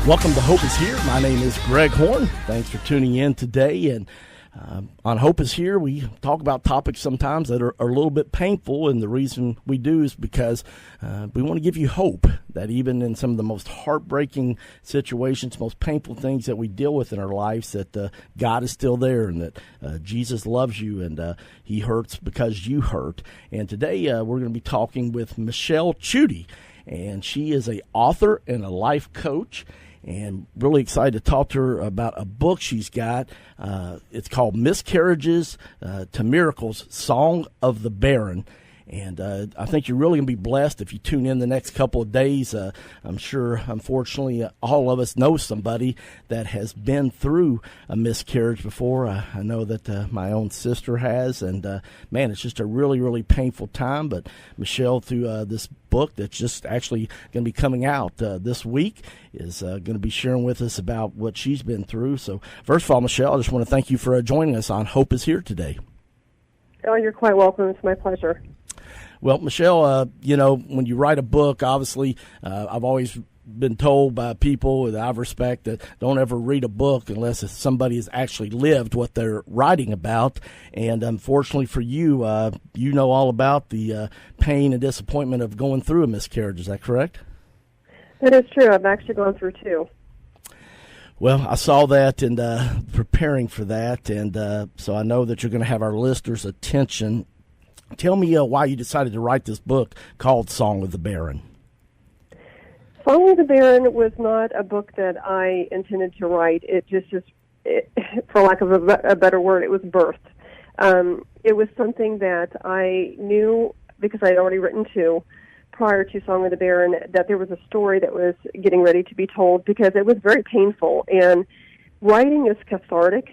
Welcome to Hope is Here. My name is Greg Horn. Thanks for tuning in today. And on Hope is Here, we talk about topics sometimes that are a little bit painful. And the reason we do is because we want to give you hope that even in some of the most heartbreaking situations, most painful things that we deal with in our lives, that God is still there and that Jesus loves you and he hurts because you hurt. And today we're going to be talking with Michelle Chudy. And she is an author and a life coach. And really excited to talk to her about a book she's got. It's called Miscarriages to Miracles, Song of the Barren. And I think you're really going to be blessed if you tune in the next couple of days. I'm sure, unfortunately, all of us know somebody that has been through a miscarriage before. I know that my own sister has. And, man, it's just a really, really painful time. But Michelle, through this book that's just actually going to be coming out this week, is going to be sharing with us about what she's been through. So, first of all, Michelle, I just want to thank you for joining us on Hope is Here today. Oh, you're quite welcome. It's my pleasure. Well, Michelle, when you write a book, obviously, I've always been told by people that I respect that don't ever read a book unless somebody has actually lived what they're writing about. And unfortunately for you, you know all about the pain and disappointment of going through a miscarriage. Is that correct? That is true. I've actually gone through two. Well, I saw that and preparing for that, and so I know that you're going to have our listeners' attention. Tell me why you decided to write this book called Song of the Barren. Song of the Barren was not a book that I intended to write. It just for lack of a better word, it was birthed. It was something that I knew, because I had already written two prior to Song of the Barren, that there was a story that was getting ready to be told, because it was very painful. And writing is cathartic.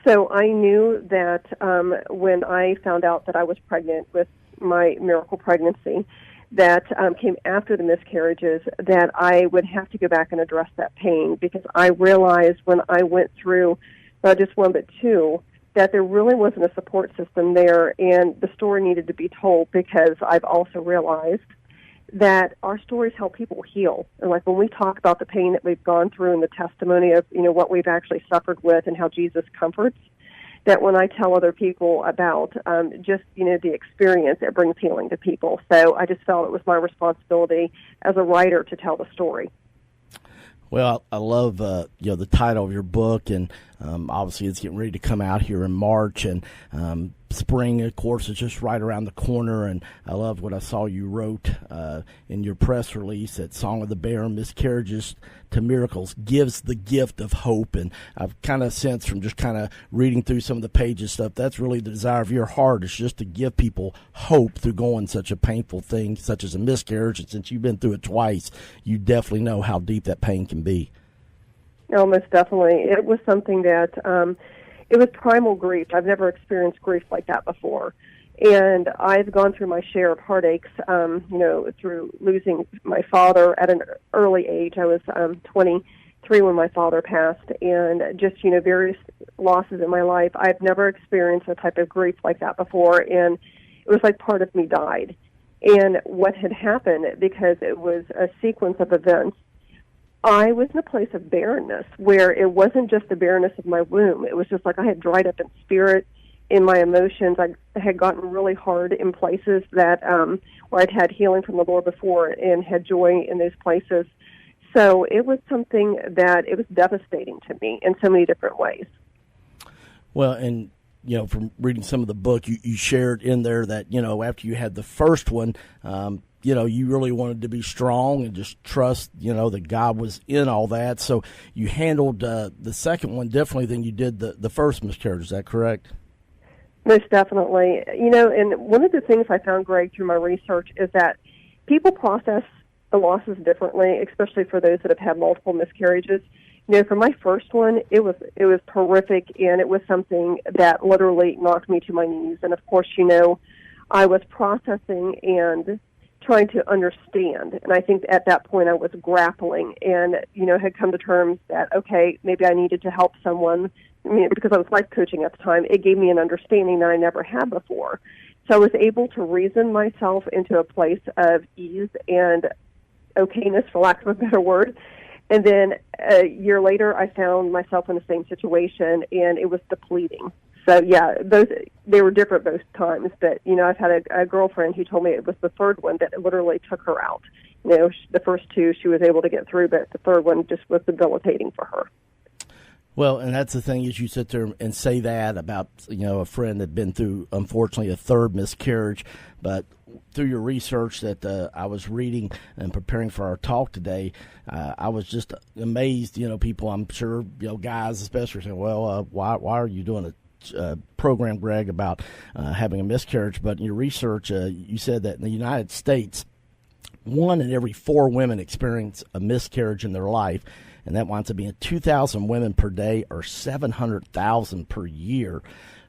So I knew that when I found out that I was pregnant with my miracle pregnancy that came after the miscarriages, that I would have to go back and address that pain, because I realized when I went through not just one but two, that there really wasn't a support system there, and the story needed to be told, because I've also realized that our stories help people heal. And like when we talk about the pain that we've gone through and the testimony of, what we've actually suffered with and how Jesus comforts, that when I tell other people about the experience, it brings healing to people. So I just felt it was my responsibility as a writer to tell the story. Well, I love the title of your book, and obviously it's getting ready to come out here in March, and spring, of course, is just right around the corner. And I love what I saw you wrote in your press release that Song of the Barren, Miscarriages to Miracles, gives the gift of hope. And I've kind of sensed from just kind of reading through some of the pages stuff, that's really the desire of your heart, is just to give people hope through going such a painful thing such as a miscarriage. And since you've been through it twice, you definitely know how deep that pain can be. No, most definitely. It was something that it was primal grief. I've never experienced grief like that before. And I've gone through my share of heartaches, through losing my father at an early age. I was 23 when my father passed, and just, various losses in my life. I've never experienced a type of grief like that before, and it was like part of me died. And what had happened, because it was a sequence of events, I was in a place of barrenness where it wasn't just the barrenness of my womb. It was just like I had dried up in spirit, in my emotions. I had gotten really hard in places that where I'd had healing from the Lord before and had joy in those places. So it was something that it was devastating to me in so many different ways. Well, and from reading some of the book, you shared in there that, after you had the first one, you really wanted to be strong and just trust, that God was in all that. So you handled the second one differently than you did the first miscarriage. Is that correct? Most definitely. And one of the things I found, Greg, through my research is that people process the losses differently, especially for those that have had multiple miscarriages. For my first one, it was horrific, and it was something that literally knocked me to my knees. And, of course, I was processing and trying to understand. And I think at that point I was grappling and, had come to terms that, okay, maybe I needed to help someone, because I was life coaching at the time. It gave me an understanding that I never had before. So I was able to reason myself into a place of ease and okayness, for lack of a better word. And then a year later, I found myself in the same situation, and it was depleting. So, yeah, they were different both times. But, I've had a girlfriend who told me it was the third one that literally took her out. The first two she was able to get through, but the third one just was debilitating for her. Well, and that's the thing is you sit there and say that about, a friend that had been through, unfortunately, a third miscarriage. But through your research that I was reading and preparing for our talk today, I was just amazed, people, I'm sure, guys especially saying, well, why are you doing a program, Greg, about having a miscarriage? But in your research, you said that in the United States, 1 in every 4 women experience a miscarriage in their life, and that winds up being 2,000 women per day or 700,000 per year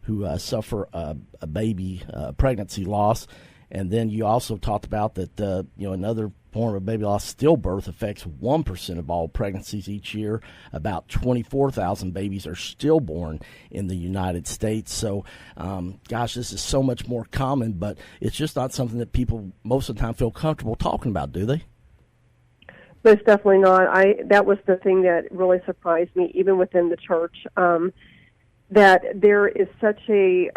who suffer a baby pregnancy loss. And then you also talked about that, another form of baby loss, stillbirth, affects 1% of all pregnancies each year. About 24,000 babies are stillborn in the United States. So, this is so much more common, but it's just not something that people most of the time feel comfortable talking about, do they? Most definitely not. That was the thing that really surprised me, even within the church, that there is such a...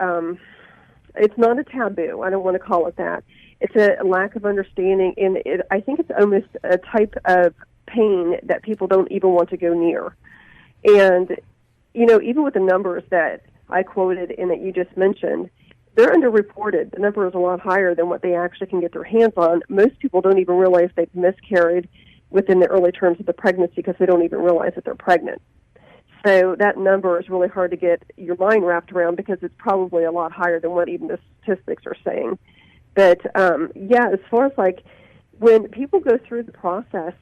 it's not a taboo. I don't want to call it that. It's a lack of understanding, and I think it's almost a type of pain that people don't even want to go near. And, even with the numbers that I quoted and that you just mentioned, they're underreported. The number is a lot higher than what they actually can get their hands on. Most people don't even realize they've miscarried within the early terms of the pregnancy because they don't even realize that they're pregnant. So that number is really hard to get your mind wrapped around because it's probably a lot higher than what even the statistics are saying. But, as far as when people go through the process,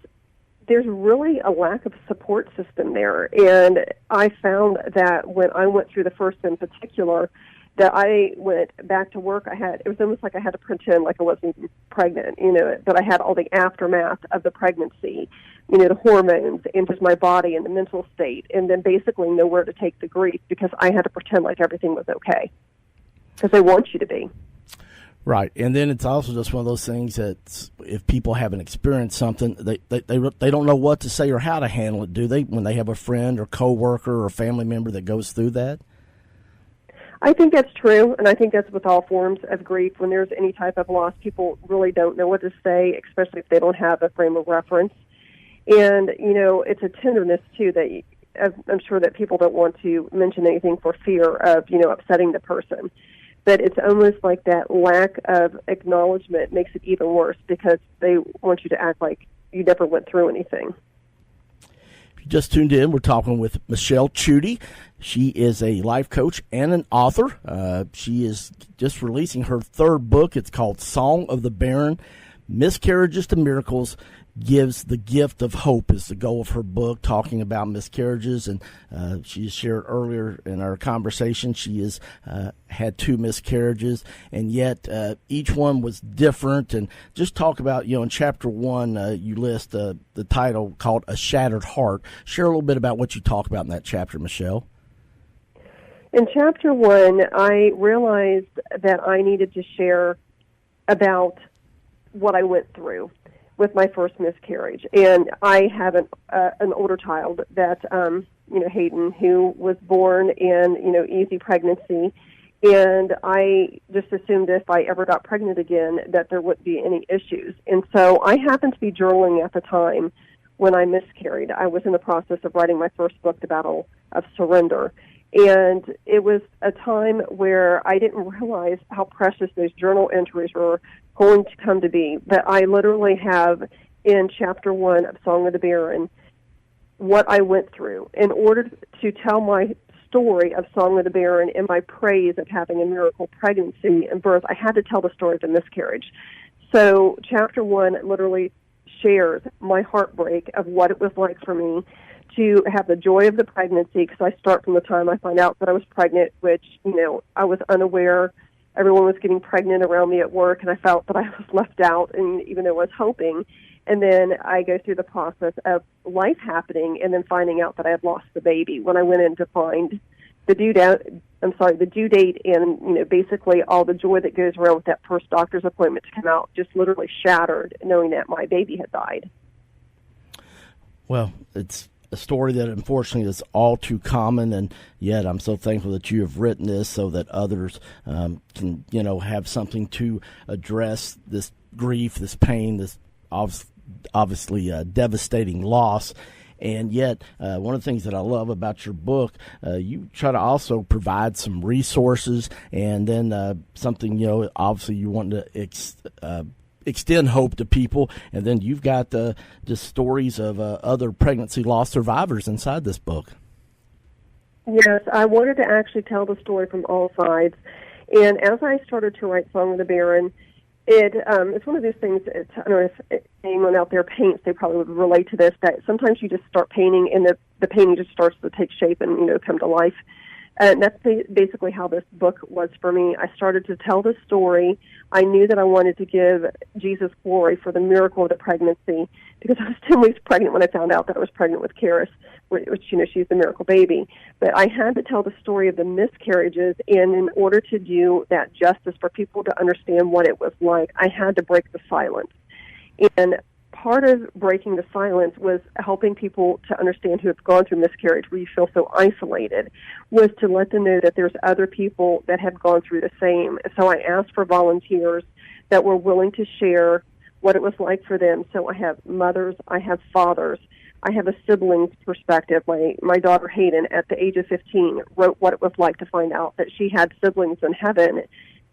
there's really a lack of support system there. And I found that when I went through the first in particular, that I went back to work, it was almost like I had to pretend like I wasn't even pregnant, that I had all the aftermath of the pregnancy, the hormones and just my body and the mental state, and then basically nowhere to take the grief because I had to pretend like everything was okay because they want you to be. Right, and then it's also just one of those things that if people haven't experienced something, they don't know what to say or how to handle it, do they, when they have a friend or coworker or family member that goes through that? I think that's true, and I think that's with all forms of grief. When there's any type of loss, people really don't know what to say, especially if they don't have a frame of reference. And, it's a tenderness, too, that I'm sure that people don't want to mention anything for fear of, upsetting the person. But it's almost like that lack of acknowledgement makes it even worse because they want you to act like you never went through anything. Just tuned in, we're talking with Michelle Chudy. She is a life coach and an author. She is just releasing her third book. It's called Song of the Barren, Miscarriages to Miracles, Gives the Gift of Hope is the goal of her book, talking about miscarriages. And she shared earlier in our conversation she has had 2 miscarriages, and yet each one was different. And just talk about, in Chapter 1, you list the title called A Shattered Heart. Share a little bit about what you talk about in that chapter, Michelle. In Chapter 1, I realized that I needed to share about what I went through with my first miscarriage. And I have an older child that, Hayden, who was born in, easy pregnancy. And I just assumed if I ever got pregnant again that there wouldn't be any issues. And so I happened to be journaling at the time when I miscarried. I was in the process of writing my first book, The Battle of Surrender. And it was a time where I didn't realize how precious those journal entries were going to come to be. But I literally have in Chapter 1 of Song of the Barren what I went through. In order to tell my story of Song of the Barren and my praise of having a miracle pregnancy and birth, I had to tell the story of the miscarriage. So Chapter 1 literally shares my heartbreak of what it was like for me to have the joy of the pregnancy, because I start from the time I find out that I was pregnant, which, I was unaware. Everyone was getting pregnant around me at work, and I felt that I was left out, and even though I was hoping. And then I go through the process of life happening and then finding out that I had lost the baby when I went in to find the due date and, basically all the joy that goes around with that first doctor's appointment to come out just literally shattered knowing that my baby had died. Well, it's a story that unfortunately is all too common, and yet I'm so thankful that you have written this so that others can, have something to address this grief, this pain, this obviously devastating loss. And yet, one of the things that I love about your book, you try to also provide some resources, and then something, obviously you want to extend hope to people, and then you've got just stories of other pregnancy loss survivors inside this book. Yes, I wanted to actually tell the story from all sides, and as I started to write Song of the Barren, it's one of those things. I don't know if anyone out there paints, they probably would relate to this. That sometimes you just start painting, and the painting just starts to take shape and come to life. And that's basically how this book was for me. I started to tell the story. I knew that I wanted to give Jesus glory for the miracle of the pregnancy, because I was 10 weeks pregnant when I found out that I was pregnant with Karis, which, she's the miracle baby. But I had to tell the story of the miscarriages, and in order to do that justice for people to understand what it was like, I had to break the silence. And part of breaking the silence was helping people to understand who have gone through miscarriage, where you feel so isolated, was to let them know that there's other people that have gone through the same. So I asked for volunteers that were willing to share what it was like for them. So I have mothers, I have fathers, I have a sibling's perspective. My daughter Hayden, at the age of 15, wrote what it was like to find out that she had siblings in heaven,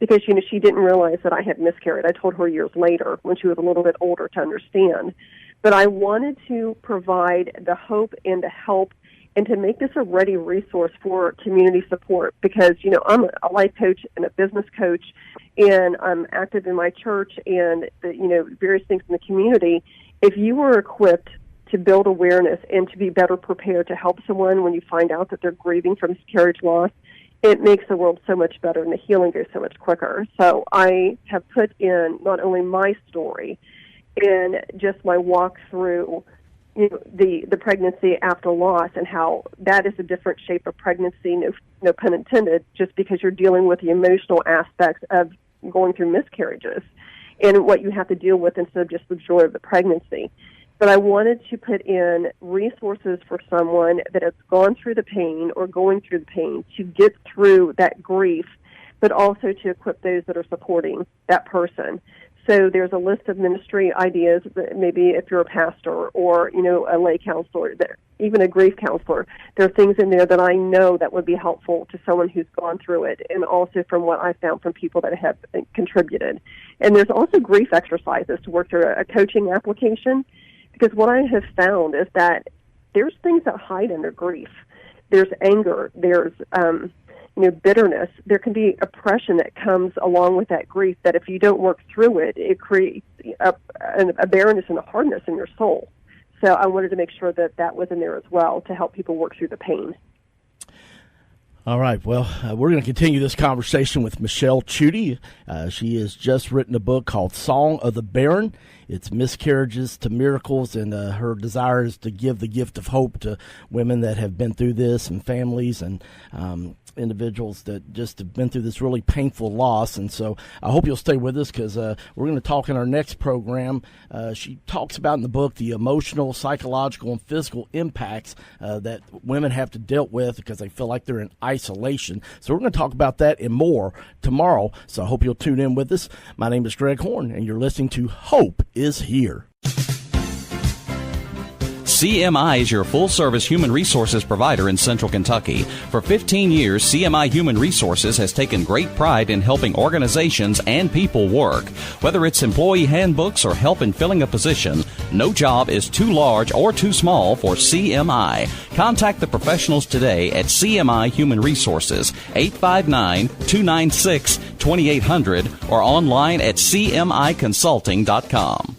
because she didn't realize that I had miscarried. I told her years later when she was a little bit older to understand. But I wanted to provide the hope and the help and to make this a ready resource for community support, because, I'm a life coach and a business coach, and I'm active in my church and, various things in the community. If you were equipped to build awareness and to be better prepared to help someone when you find out that they're grieving from miscarriage loss, it makes the world so much better and the healing goes so much quicker. So I have put in not only my story and just my walk through the pregnancy after loss, and how that is a different shape of pregnancy, no pun intended, just because you're dealing with the emotional aspects of going through miscarriages and what you have to deal with instead of just the joy of the pregnancy. But I wanted to put in resources for someone that has gone through the pain or going through the pain to get through that grief, but also to equip those that are supporting that person. So there's a list of ministry ideas that maybe if you're a pastor or, a lay counselor, even a grief counselor, there are things in there that I know that would be helpful to someone who's gone through it, and also from what I found from people that have contributed. And there's also grief exercises to work through, a coaching application. Because what I have found is that there's things that hide under grief. There's anger. There's, bitterness. There can be oppression that comes along with that grief, that if you don't work through it, it creates a barrenness and a hardness in your soul. So I wanted to make sure that that was in there as well to help people work through the pain. All right. Well, we're going to continue this conversation with Michelle Chudy. She has just written a book called Song of the Barren. It's Miscarriages to Miracles, and her desire is to give the gift of hope to women that have been through this, and families and individuals that just have been through this really painful loss. And so I hope you'll stay with us, because we're going to talk in our next program. She talks about in the book the emotional, psychological, and physical impacts that women have to deal with because they feel like they're in isolation. So we're going to talk about that and more tomorrow. So I hope you'll tune in with us. My name is Greg Horn, and you're listening to Hope is Here. CMI is your full-service human resources provider in Central Kentucky. For 15 years, CMI Human Resources has taken great pride in helping organizations and people work. Whether it's employee handbooks or help in filling a position, no job is too large or too small for CMI. Contact the professionals today at CMI Human Resources, 859-296-2800, or online at cmiconsulting.com.